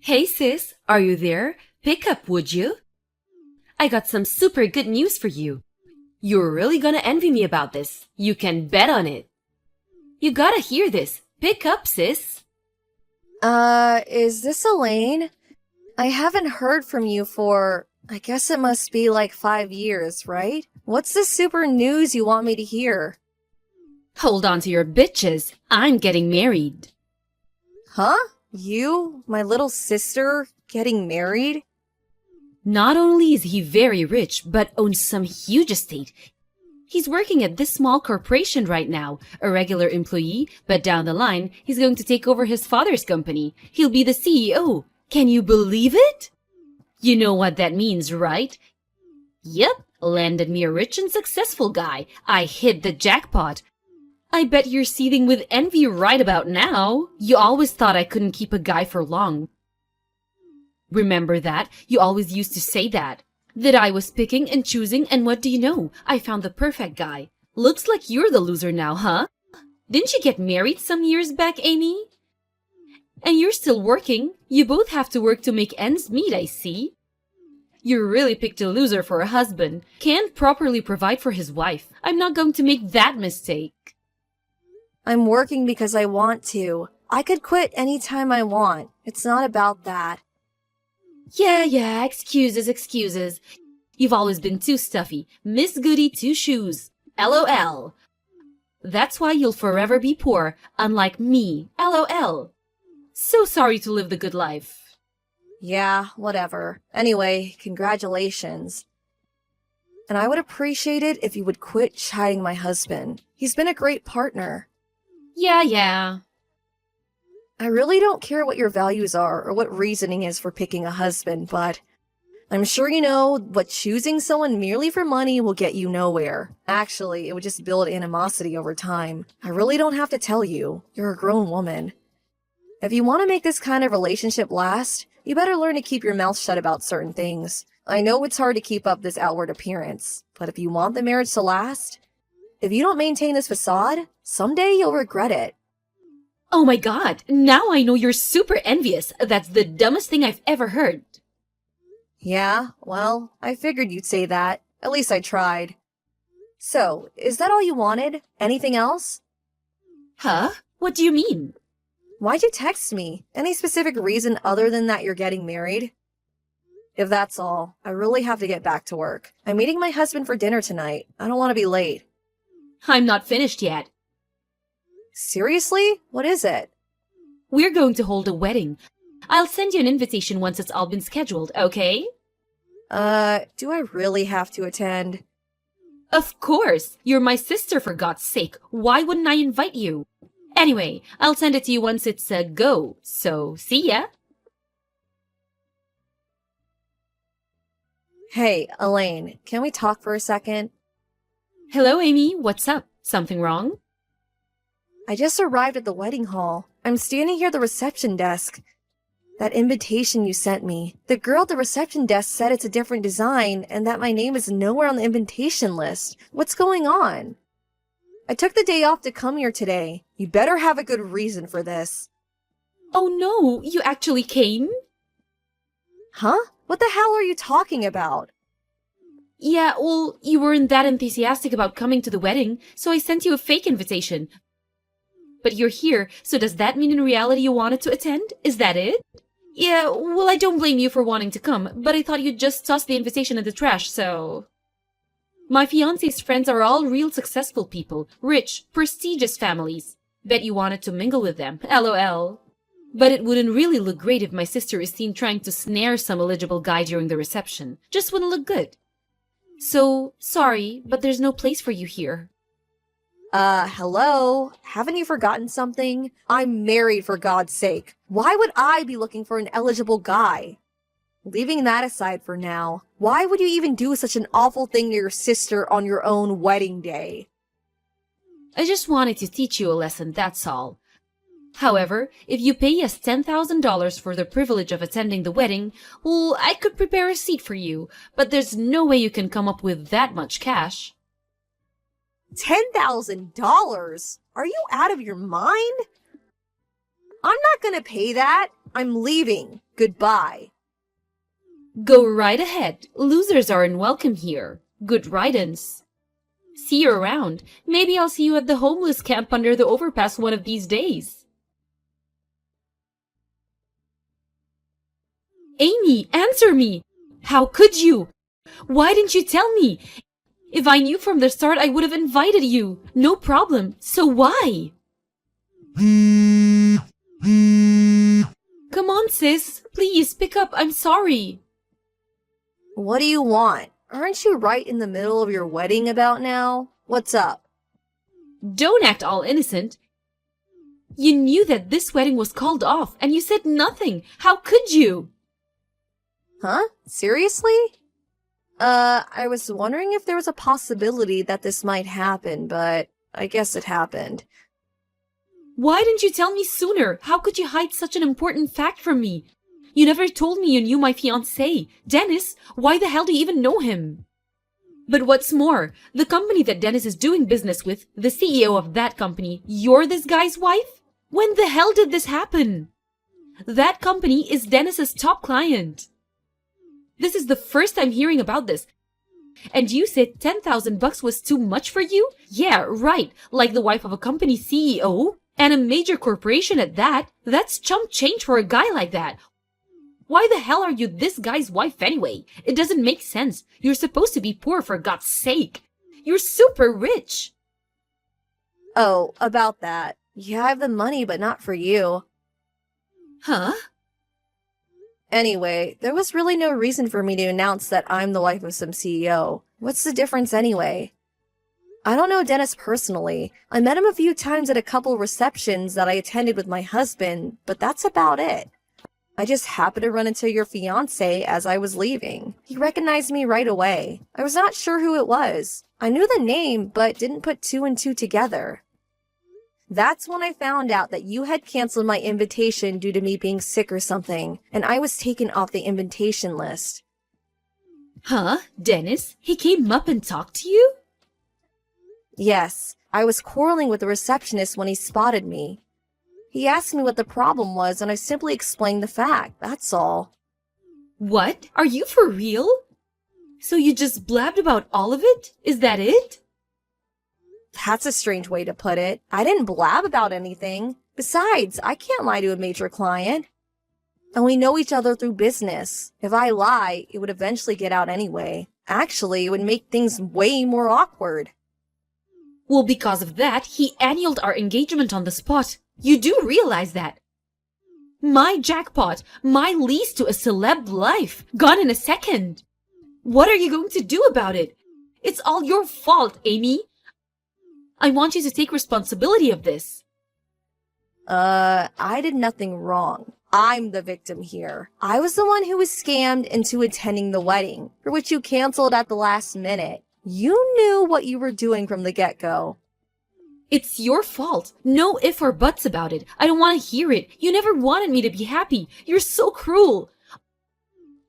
Hey sis, are you there? Pick up, would you? I got some super good news for you. You're really gonna envy me about this. You can bet on it. You gotta hear this. Pick up, sis. Is this Elaine? I haven't heard from you for, I guess it must be like 5 years, right? What's the super news you want me to hear? Hold on to your bitches. I'm getting married. Huh? You, my little sister, getting married? Not only is he very rich, but owns some huge estate. He's working at this small corporation right now, a regular employee, but down the line, he's going to take over his father's company. He'll be the CEO. Can you believe it? You know what that means, right? Yep, landed me a rich and successful guy. I hit the jackpot. I bet you're seething with envy right about now. You always thought I couldn't keep a guy for long. Remember that? You always used to say that. That I was picking and choosing, and what do you know? I found the perfect guy. Looks like you're the loser now, huh? Didn't you get married some years back, Amy? And you're still working. You both have to work to make ends meet, I see. You really picked a loser for a husband. Can't properly provide for his wife. I'm not going to make that mistake. I'm working because I want to. I could quit anytime I want. It's not about that. Yeah, excuses. You've always been too stuffy. Miss Goody Two-Shoes. LOL. That's why you'll forever be poor, unlike me. LOL. So sorry to live the good life. Yeah, whatever. Anyway, congratulations. And I would appreciate it if you would quit chiding my husband. He's been a great partner. Yeah. I really don't care what your values are or what reasoning is for picking a husband, but I'm sure you know what choosing someone merely for money will get you nowhere. Actually, it would just build animosity over time. I really don't have to tell you. You're a grown woman. If you want to make this kind of relationship last, you better learn to keep your mouth shut about certain things. I know it's hard to keep up this outward appearance, but if you want the marriage to last, if you don't maintain this facade, someday you'll regret it. Oh my god, now I know you're super envious. That's the dumbest thing I've ever heard. Yeah, well, I figured you'd say that. At least I tried. So, is that all you wanted? Anything else? Huh? What do you mean? Why'd you text me? Any specific reason other than that you're getting married? If that's all, I really have to get back to work. I'm meeting my husband for dinner tonight. I don't want to be late. I'm not finished yet. Seriously? What is it? We're going to hold a wedding. I'll send you an invitation once it's all been scheduled, okay? Do I really have to attend? Of course! You're my sister, for God's sake. Why wouldn't I invite you? Anyway, I'll send it to you once it's a go, so see ya! Hey, Elaine, can we talk for a second? Hello, Amy. What's up? Something wrong? I just arrived at the wedding hall. I'm standing here at the reception desk. That invitation you sent me, the girl at the reception desk said it's a different design and that my name is nowhere on the invitation list. What's going on? I took the day off to come here today. You better have a good reason for this. Oh no, you actually came? Huh? What the hell are you talking about? Yeah, well, you weren't that enthusiastic about coming to the wedding, so I sent you a fake invitation. But you're here, so does that mean in reality you wanted to attend? Is that it? Yeah, well, I don't blame you for wanting to come, but I thought you'd just toss the invitation in the trash, so... My fiancé's friends are all real successful people, rich, prestigious families. Bet you wanted to mingle with them, LOL. But it wouldn't really look great if my sister is seen trying to snare some eligible guy during the reception. Just wouldn't look good. So, sorry, but there's no place for you here. Hello? Haven't you forgotten something? I'm married, for God's sake. Why would I be looking for an eligible guy? Leaving that aside for now, why would you even do such an awful thing to your sister on your own wedding day? I just wanted to teach you a lesson, that's all. However, if you pay us $10,000 for the privilege of attending the wedding, well, I could prepare a seat for you, but there's no way you can come up with that much cash. $10,000? Are you out of your mind? I'm not gonna pay that. I'm leaving. Goodbye. Go right ahead. Losers aren't welcome here. Good riddance. See you around. Maybe I'll see you at the homeless camp under the overpass one of these days. Amy, answer me! How could you? Why didn't you tell me? If I knew from the start, I would have invited you. No problem. So why? Come on, sis. Please, pick up. I'm sorry. What do you want? Aren't you right in the middle of your wedding about now? What's up? Don't act all innocent. You knew that this wedding was called off, and you said nothing. How could you? Huh? Seriously? I was wondering if there was a possibility that this might happen, but I guess it happened. Why didn't you tell me sooner? How could you hide such an important fact from me? You never told me you knew my fiancé. Dennis, why the hell do you even know him? But what's more, the company that Dennis is doing business with, the CEO of that company, you're this guy's wife? When the hell did this happen? That company is Dennis's top client. This is the first I'm hearing about this. And you said $10,000 was too much for you? Yeah, right. Like the wife of a company CEO and a major corporation at that. That's chump change for a guy like that. Why the hell are you this guy's wife anyway? It doesn't make sense. You're supposed to be poor, for God's sake. You're super rich. Oh, about that. Yeah, I have the money, but not for you. Huh? Anyway, there was really no reason for me to announce that I'm the wife of some CEO. What's the difference anyway? I don't know Dennis personally. I met him a few times at a couple receptions that I attended with my husband, but that's about it. I just happened to run into your fiancé as I was leaving. He recognized me right away. I was not sure who it was. I knew the name, but didn't put two and two together. That's when I found out that you had canceled my invitation due to me being sick or something, and I was taken off the invitation list. Huh? Dennis? He came up and talked to you? Yes, I was quarreling with the receptionist when he spotted me. He asked me what the problem was, and I simply explained the fact, that's all. What? Are you for real? So you just blabbed about all of it? Is that it? That's a strange way to put it. I didn't blab about anything. Besides, I can't lie to a major client. And we know each other through business. If I lie, it would eventually get out anyway. Actually, it would make things way more awkward. Well, because of that, he annulled our engagement on the spot. You do realize that. My jackpot, my lease to a celeb life, gone in a second. What are you going to do about it? It's all your fault, Amy. I want you to take responsibility of this. I did nothing wrong. I'm the victim here. I was the one who was scammed into attending the wedding, for which you canceled at the last minute. You knew what you were doing from the get-go. It's your fault. No if or buts about it. I don't want to hear it. You never wanted me to be happy. You're so cruel.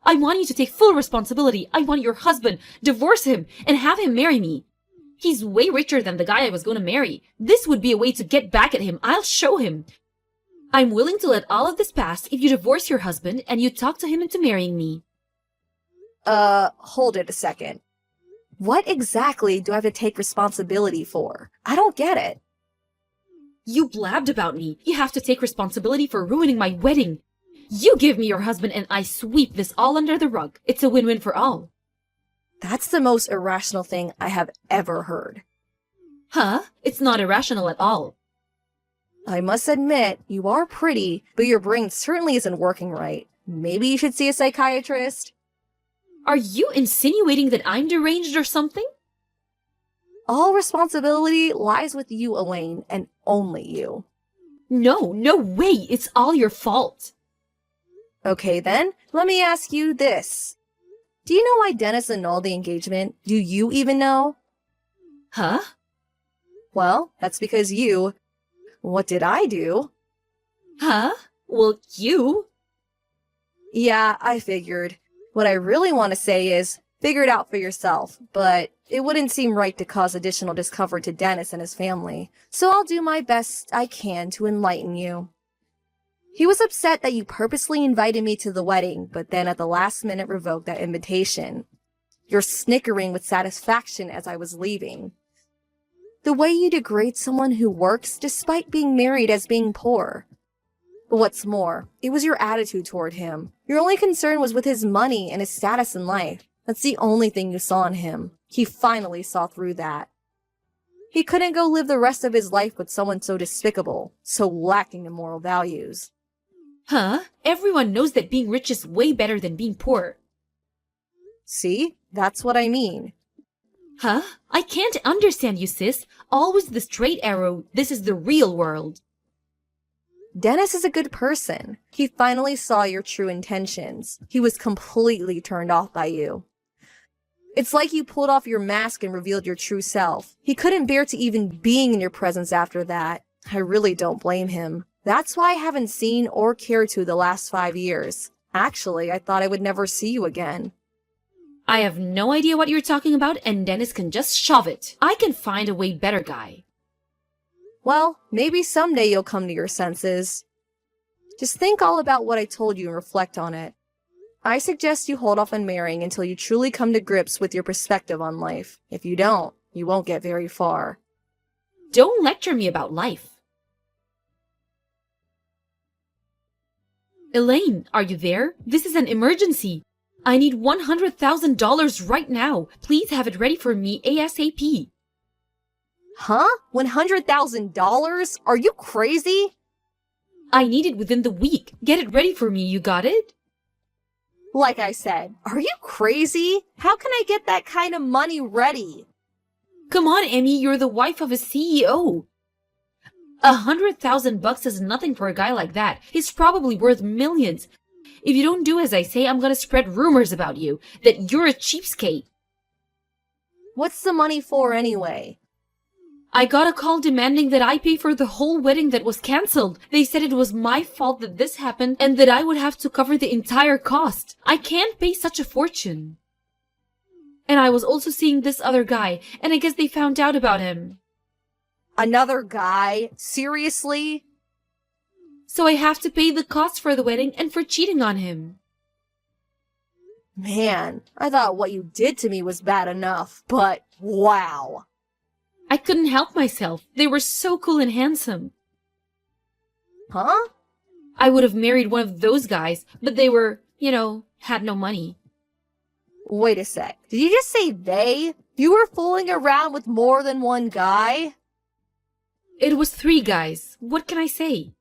I want you to take full responsibility. I want your husband, divorce him, and have him marry me. He's way richer than the guy I was going to marry. This would be a way to get back at him. I'll show him. I'm willing to let all of this pass if you divorce your husband and you talk to him into marrying me. Hold it a second. What exactly do I have to take responsibility for? I don't get it. You blabbed about me. You have to take responsibility for ruining my wedding. You give me your husband and I sweep this all under the rug. It's a win-win for all. That's the most irrational thing I have ever heard. Huh? It's not irrational at all. I must admit, you are pretty, but your brain certainly isn't working right. Maybe you should see a psychiatrist? Are you insinuating that I'm deranged or something? All responsibility lies with you, Elaine, and only you. No way. It's all your fault. Okay then, let me ask you this. Do you know why Dennis annulled the engagement? Do you even know? Huh? Well, that's because you... What did I do? Huh? Well, you... Yeah, I figured. What I really want to say is, figure it out for yourself, but it wouldn't seem right to cause additional discomfort to Dennis and his family, so I'll do my best I can to enlighten you. He was upset that you purposely invited me to the wedding, but then at the last minute revoked that invitation. You're snickering with satisfaction as I was leaving. The way you degrade someone who works despite being married as being poor. But what's more, it was your attitude toward him. Your only concern was with his money and his status in life. That's the only thing you saw in him. He finally saw through that. He couldn't go live the rest of his life with someone so despicable, so lacking in moral values. Huh? Everyone knows that being rich is way better than being poor. See? That's what I mean. Huh? I can't understand you, sis. Always the straight arrow. This is the real world. Dennis is a good person. He finally saw your true intentions. He was completely turned off by you. It's like you pulled off your mask and revealed your true self. He couldn't bear to even being in your presence after that. I really don't blame him. That's why I haven't seen or cared to the last 5 years. Actually, I thought I would never see you again. I have no idea what you're talking about, and Dennis can just shove it. I can find a way better guy. Well, maybe someday you'll come to your senses. Just think all about what I told you and reflect on it. I suggest you hold off on marrying until you truly come to grips with your perspective on life. If you don't, you won't get very far. Don't lecture me about life. Elaine, are you there? This is an emergency. I need $100,000 right now. Please have it ready for me ASAP. Huh? $100,000? Are you crazy? I need it within the week. Get it ready for me, you got it? Like I said, are you crazy? How can I get that kind of money ready? Come on, Emmy, you're the wife of a CEO. $100,000 is nothing for a guy like that. He's probably worth millions. If you don't do as I say, I'm gonna spread rumors about you, that you're a cheapskate. What's the money for anyway? I got a call demanding that I pay for the whole wedding that was cancelled. They said it was my fault that this happened and that I would have to cover the entire cost. I can't pay such a fortune. And I was also seeing this other guy, and I guess they found out about him. Another guy? Seriously? So I have to pay the cost for the wedding and for cheating on him. Man, I thought what you did to me was bad enough, but wow. I couldn't help myself. They were so cool and handsome. Huh? I would have married one of those guys, but they were, had no money. Wait a sec. Did you just say they? You were fooling around with more than one guy? It was 3 guys. What can I say?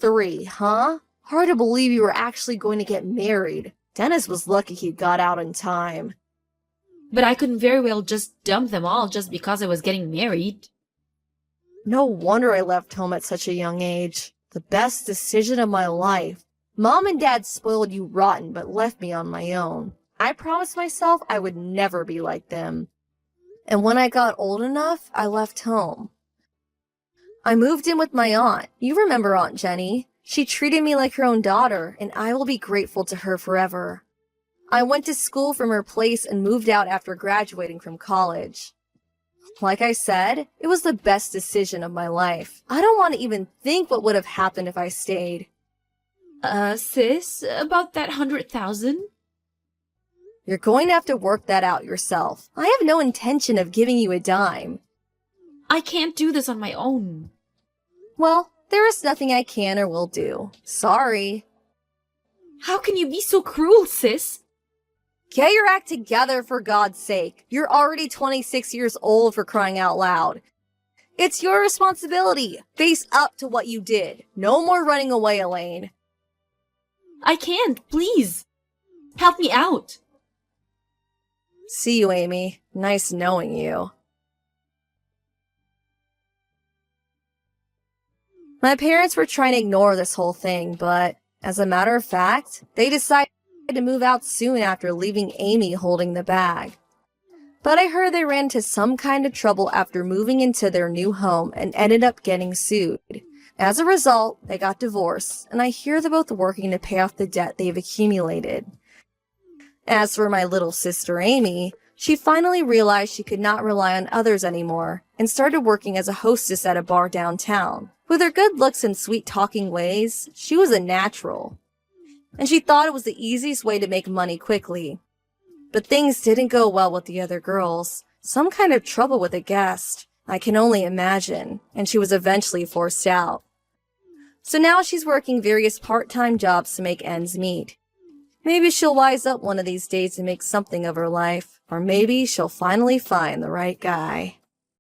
3, huh? Hard to believe you were actually going to get married. Dennis was lucky he got out in time. But I couldn't very well just dump them all just because I was getting married. No wonder I left home at such a young age. The best decision of my life. Mom and Dad spoiled you rotten but left me on my own. I promised myself I would never be like them. And when I got old enough, I left home. I moved in with my aunt. You remember Aunt Jenny. She treated me like her own daughter, and I will be grateful to her forever. I went to school from her place and moved out after graduating from college. Like I said, it was the best decision of my life. I don't want to even think what would have happened if I stayed. Sis, about that 100,000? You're going to have to work that out yourself. I have no intention of giving you a dime. I can't do this on my own. Well, there is nothing I can or will do. Sorry. How can you be so cruel, sis? Get your act together, for God's sake. You're already 26 years old, for crying out loud. It's your responsibility. Face up to what you did. No more running away, Elaine. I can't, please. Help me out. See you, Amy. Nice knowing you. My parents were trying to ignore this whole thing, but as a matter of fact, they decided to move out soon after leaving Amy holding the bag. But I heard they ran into some kind of trouble after moving into their new home and ended up getting sued. As a result, they got divorced, and I hear they're both working to pay off the debt they've accumulated. As for my little sister Amy, she finally realized she could not rely on others anymore and started working as a hostess at a bar downtown, With her good looks and sweet-talking ways, she was a natural. And she thought it was the easiest way to make money quickly. But things didn't go well with the other girls. Some kind of trouble with a guest, I can only imagine, and she was eventually forced out. So now she's working various part-time jobs to make ends meet. Maybe she'll wise up one of these days and make something of her life, or maybe she'll finally find the right guy.